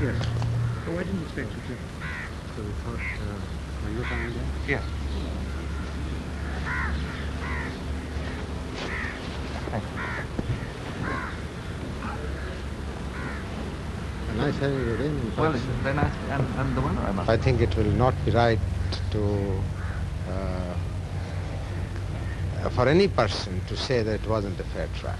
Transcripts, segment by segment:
Yes. Oh, I didn't expect you to. So we thought, are you coming there? Yes. A nice having you in. Well, it's very nice, and the weather, I must I think it will not be right to, for any person to say that it wasn't a fair trial.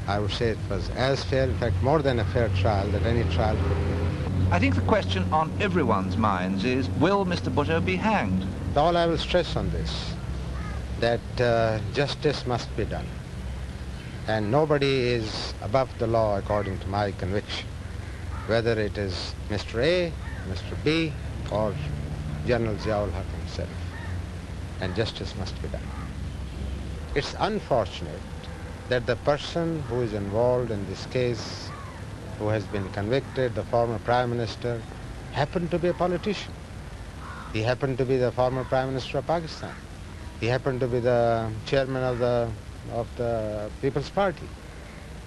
I would say it was as fair, in fact, more than a fair trial that any trial could be. I think the question on everyone's minds is, will Mr. Bhutto be hanged? All I will stress on this, that justice must be done. And nobody is above the law according to my conviction, whether it is Mr. A, Mr. B, or General Ziaul Haq himself. And justice must be done. It's unfortunate that the person who is involved in this case, who has been convicted, the former Prime Minister, happened to be a politician. He happened to be the former Prime Minister of Pakistan. He happened to be the chairman of the People's Party.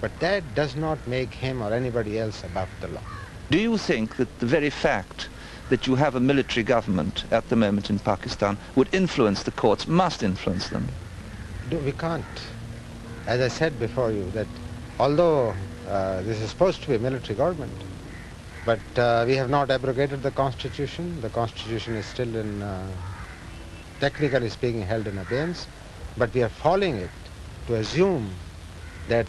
But that does not make him or anybody else above the law. Do you think that the very fact that you have a military government at the moment in Pakistan would influence the courts, must influence them? We can't. As I said before you, that although this is supposed to be a military government, but we have not abrogated the Constitution. The Constitution is still in, technically speaking, held in abeyance, but we are following it to assume that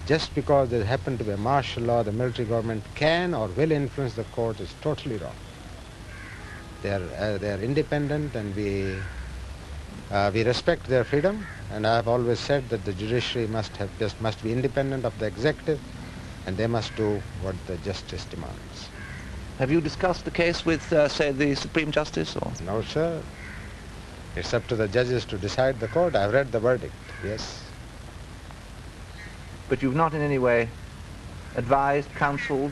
just because there happened to be a martial law, the military government can or will influence the court is totally wrong. They are independent, and we respect their freedom. And I have always said that the judiciary must be independent of the executive, and they must do what the justice demands. Have you discussed the case with, say, the Supreme Justice? Or? No, sir. It's up to the judges to decide the court. I've read the verdict, yes. But you've not in any way advised, counseled,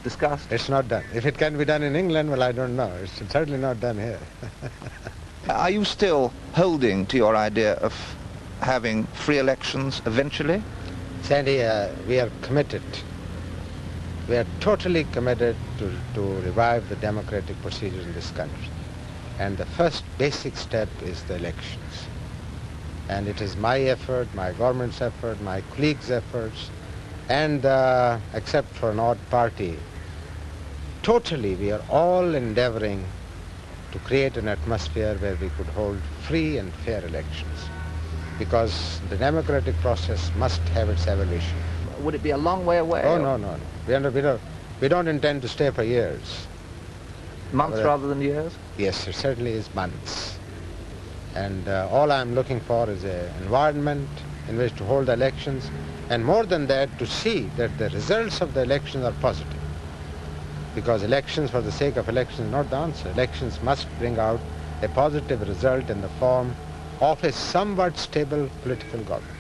discussed? It's not done. If it can be done in England, well, I don't know. It's certainly not done here. Are you still holding to your idea of having free elections eventually? Sandy, we are committed. We are totally committed to revive the democratic procedures in this country. And the first basic step is the elections. And it is my effort, my government's effort, my colleagues' efforts, and except for an odd party, totally we are all endeavoring to create an atmosphere where we could hold free and fair elections, because the democratic process must have its evolution. Would it be a long way away? Oh, no. We don't intend to stay for years. Months rather than years? Yes, it certainly is months. And all I'm looking for is an environment in which to hold elections, and more than that, to see that the results of the elections are positive. Because elections for the sake of elections is not the answer. Elections must bring out a positive result in the form of a somewhat stable political government.